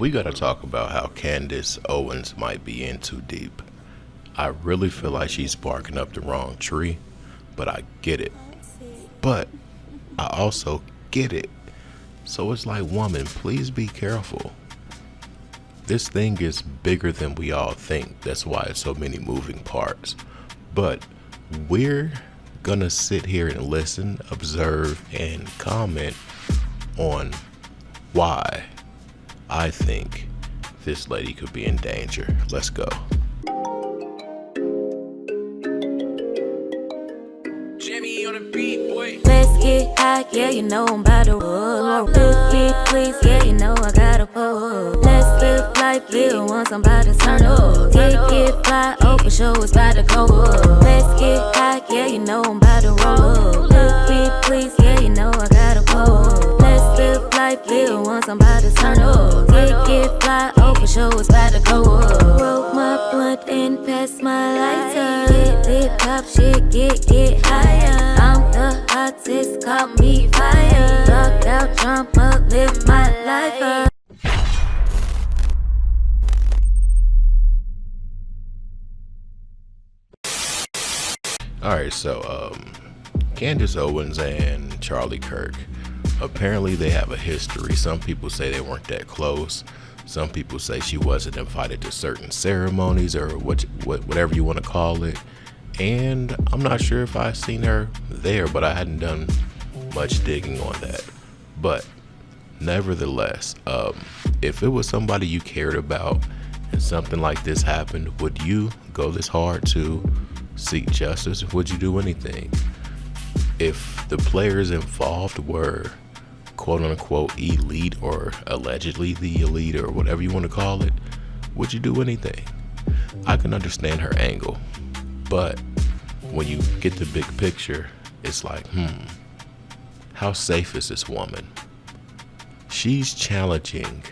we gotta talk about how Candace Owens might be in too deep. I really feel like she's barking up the wrong tree, but I get it. But I also get it. So it's like, woman, please be careful. This thing is bigger than we all think. That's why it's so many moving parts. But we're gonna sit here and listen, observe, and comment on why I think this lady could be in danger. Let's go. Jimmy on the beat, boy. Let's get high, yeah, you know I'm about to roll. Let's get please, yeah, you know I gotta pull. Let's live life, yeah, once I'm about to turn up. Get fly, oh, for sure it's about to go up. Let's get high, yeah, you know I'm about to roll. Let's get please, yeah, you know I gotta pull. Let's live life, yeah, once I'm about to turn up. Get fly, oh, for sure it's about to go up. Roll my blunt and pass my lighter. Lit pop shit, get higher. I'm the hottest, call me fire. Rock out, jump up, live my life up. Alright, so Candace Owens and Charlie Kirk, apparently they have a history. Some people say they weren't that close. Some people say she wasn't invited to certain ceremonies or whatever you want to call it. And I'm not sure if I've seen her there, but I hadn't done much digging on that. But nevertheless, if it was somebody you cared about and something like this happened, would you go this hard to seek justice? Would you do anything? If the players involved were quote unquote elite or allegedly the elite or whatever you want to call it, would you do anything? I can understand her angle, but when you get the big picture, it's like, how safe is this woman? She's challenging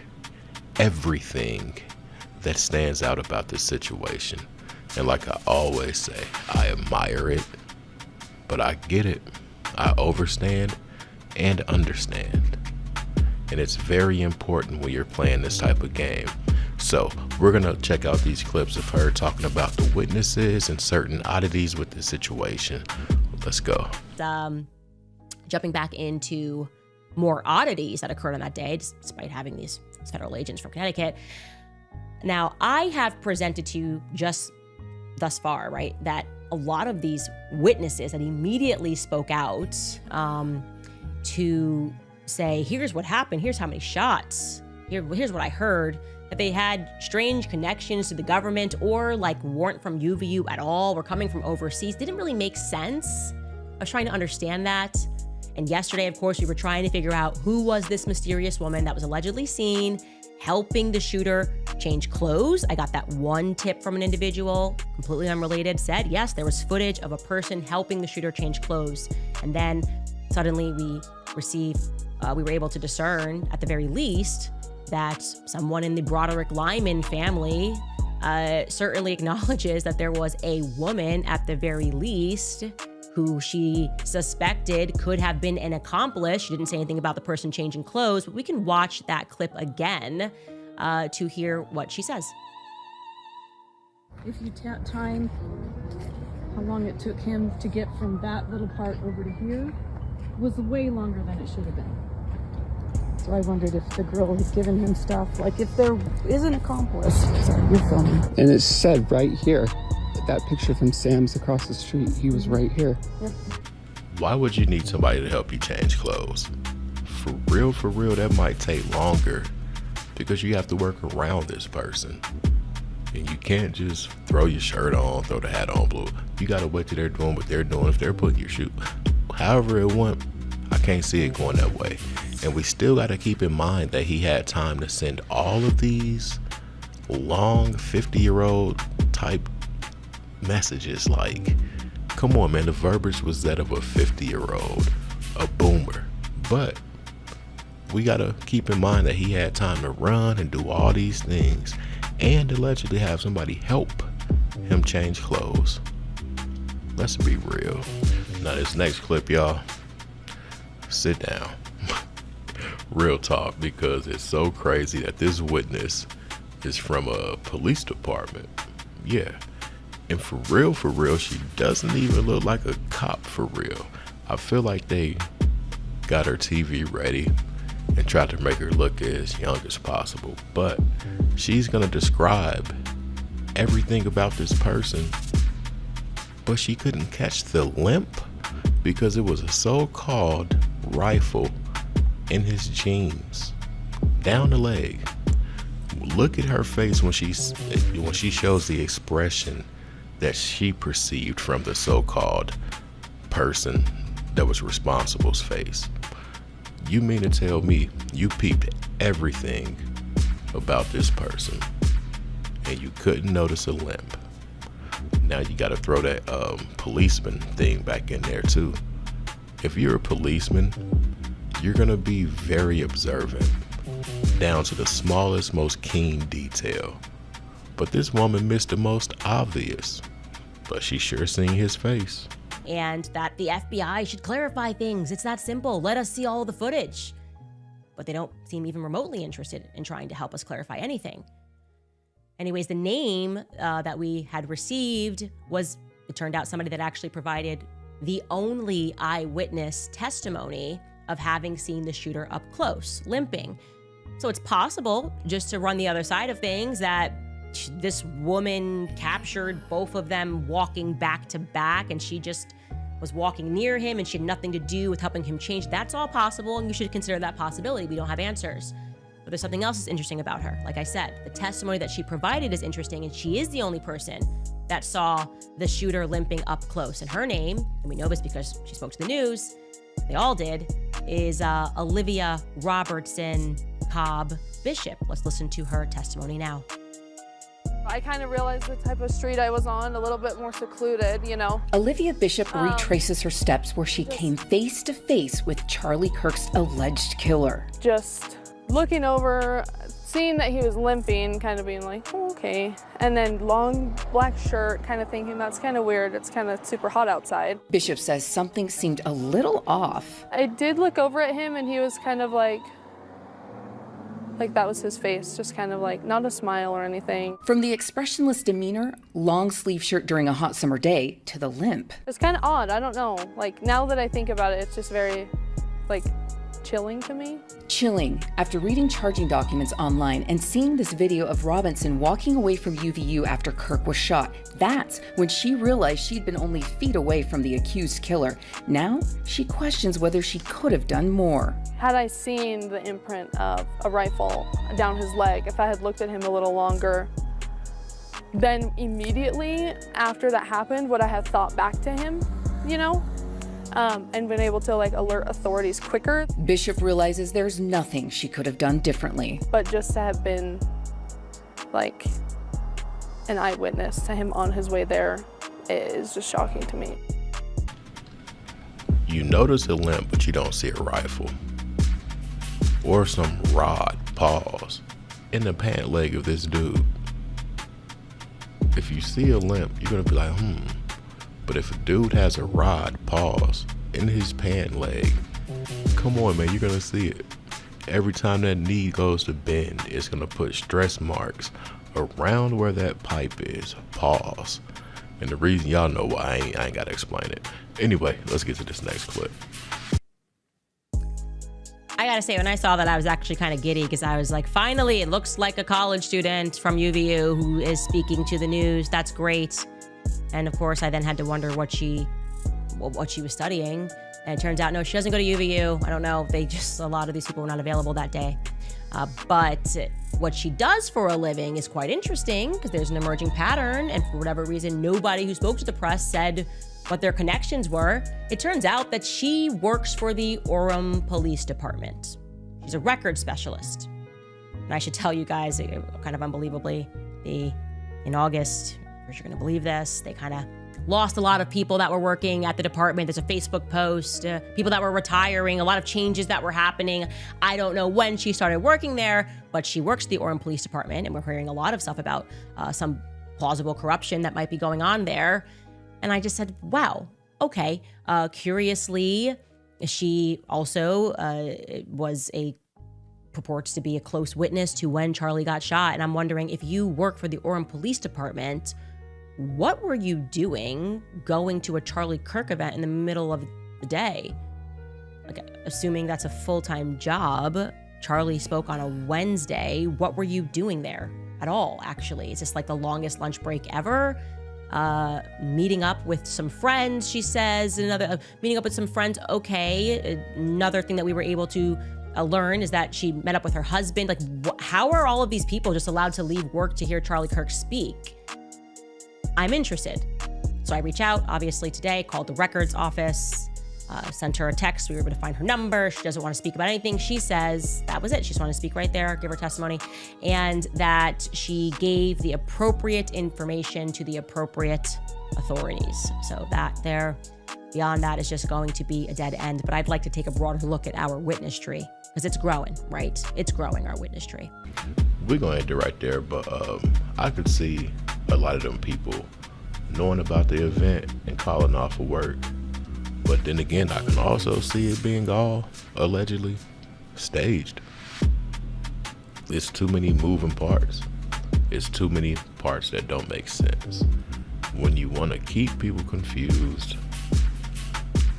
everything that stands out about this situation. And like I always say, I admire it, but I get it. I overstand and understand. And it's very important when you're playing this type of game. So we're gonna check out these clips of her talking about the witnesses and certain oddities with the situation. Let's go. Jumping back into more oddities that occurred on that day, despite having these federal agents from Connecticut. Now, I have presented to you just thus far, right, that a lot of these witnesses that immediately spoke out to say, here's what happened, here's how many shots, here's what I heard, that they had strange connections to the government or like weren't from UVU at all, were coming from overseas, didn't really make sense. I was trying to understand that. And yesterday, of course, we were trying to figure out who was this mysterious woman that was allegedly seen helping the shooter change clothes. I got that one tip from an individual, completely unrelated, said, yes, there was footage of a person helping the shooter change clothes. And then suddenly we were able to discern, at the very least, that someone in the Broderick Lyman family certainly acknowledges that there was a woman, at the very least, who she suspected could have been an accomplice. She didn't say anything about the person changing clothes, but we can watch that clip again to hear what she says. If you time how long it took him to get from that little part over to here, was way longer than it should have been. So I wondered if the girl had given him stuff, like if there is an accomplice. Sorry, you're filming. And it said right here, that picture from Sam's across the street, he was right here. Yep. Why would you need somebody to help you change clothes? For real, that might take longer because you have to work around this person. And you can't just throw your shirt on, throw the hat on blue. You gotta wait till they're doing what they're doing if they're putting your shoe. However it went, I can't see it going that way. And we still gotta keep in mind that he had time to send all of these long 50-year-old type messages. Like, come on, man, the verbiage was that of a 50-year-old, a boomer. But we gotta keep in mind that he had time to run and do all these things and allegedly have somebody help him change clothes. Let's be real. Now this next clip, y'all, sit down. Real talk, because it's so crazy that this witness is from a police department. Yeah. And for real, she doesn't even look like a cop for real. I feel like they got her TV ready and tried to make her look as young as possible. But she's gonna describe everything about this person, but she couldn't catch the limp because it was a so-called rifle in his jeans, down the leg. Look at her face when she shows the expression that she perceived from the so-called person that was responsible's face. You mean to tell me you peeped everything about this person and you couldn't notice a limp? Now you got to throw that policeman thing back in there too. If you're a policeman, you're gonna be very observant, down to the smallest, most keen detail. But this woman missed the most obvious, but she sure seen his face. And that the FBI should clarify things. It's that simple. Let us see all the footage. But they don't seem even remotely interested in trying to help us clarify anything. Anyways, the name that we had received was, it turned out, somebody that actually provided the only eyewitness testimony of having seen the shooter up close, limping. So it's possible, just to run the other side of things, that this woman captured both of them walking back to back and she just was walking near him and she had nothing to do with helping him change. That's all possible, and you should consider that possibility. We don't have answers. But there's something else that's interesting about her. Like I said, the testimony that she provided is interesting, and she is the only person that saw the shooter limping up close. And her name, and we know this because she spoke to the news, they all did, is Olivia Robertson Cobb Bishop. Let's listen to her testimony now. I kind of realized the type of street I was on, a little bit more secluded, you know. Olivia Bishop retraces her steps where she came face to face with Charlie Kirk's alleged killer. Just looking over, seeing that he was limping, kind of being like, oh, okay. And then long black shirt, kind of thinking that's kind of weird. It's kind of super hot outside. Bishop says something seemed a little off. I did look over at him and he was kind of like that was his face, just kind of like, not a smile or anything. From the expressionless demeanor, long sleeve shirt during a hot summer day, to the limp. It's kind of odd, I don't know. Like, now that I think about it, it's just very, like, chilling to me. Chilling after reading charging documents online and seeing this video of Robinson walking away from UVU after Kirk was shot. That's when she realized she'd been only feet away from the accused killer. Now she questions whether she could have done more. Had I seen the imprint of a rifle down his leg, if I had looked at him a little longer, then immediately after that happened, would I have thought back to him, you know? And been able to like alert authorities quicker. Bishop realizes there's nothing she could have done differently. But just to have been like an eyewitness to him on his way there is just shocking to me. You notice a limp, but you don't see a rifle or some rod, pause, in the pant leg of this dude. If you see a limp, you're gonna be like, But if a dude has a rod, pause, in his pant leg, come on, man, you're gonna see it. Every time that knee goes to bend, it's gonna put stress marks around where that pipe is, pause. And the reason, y'all know why, I ain't gotta explain it. Anyway, let's get to this next clip. I gotta say, when I saw that, I was actually kind of giddy because I was like, finally, it looks like a college student from UVU who is speaking to the news. That's great. And of course, I then had to wonder what she was studying. And it turns out, no, she doesn't go to UVU. I don't know. A lot of these people were not available that day. But what she does for a living is quite interesting because there's an emerging pattern. And for whatever reason, nobody who spoke to the press said what their connections were. It turns out that she works for the Orem Police Department. She's a record specialist. And I should tell you guys, kind of unbelievably, in August, you're going to believe this, they kind of lost a lot of people that were working at the department. There's a Facebook post, people that were retiring, a lot of changes that were happening. I don't know when she started working there, but she works at the Orem Police Department, and we're hearing a lot of stuff about some plausible corruption that might be going on there. And I just said, wow, okay. Curiously, she also was a purports to be a close witness to when Charlie got shot. And I'm wondering, if you work for the Orem Police Department, what were you doing going to a Charlie Kirk event in the middle of the day? Okay, assuming that's a full-time job, Charlie spoke on a Wednesday. What were you doing there at all, actually? Is this like the longest lunch break ever? Meeting up with some friends, she says. Meeting up with some friends, okay. Another thing that we were able to learn is that she met up with her husband. Like, how are all of these people just allowed to leave work to hear Charlie Kirk speak? I'm interested. So I reach out, obviously today, called the records office, sent her a text. We were able to find her number. She doesn't want to speak about anything. She says that was it. She just wanted to speak right there, give her testimony, and that she gave the appropriate information to the appropriate authorities. So that there, beyond that, is just going to be a dead end. But I'd like to take a broader look at our witness tree, because it's growing, right? It's growing, our witness tree. We're going to end it right there, but I could see a lot of them people knowing about the event and calling off of work. But then again, I can also see it being all allegedly staged. It's too many moving parts. It's too many parts that don't make sense. When you want to keep people confused,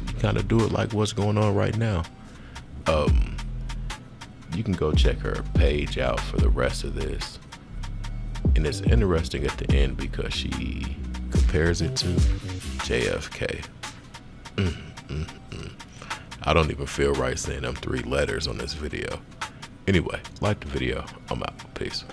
you kind of do it like what's going on right now. You can go check her page out for the rest of this. And it's interesting at the end because she compares it to JFK. I don't even feel right saying them 3 letters on this video. Anyway, like the video. I'm out. Peace.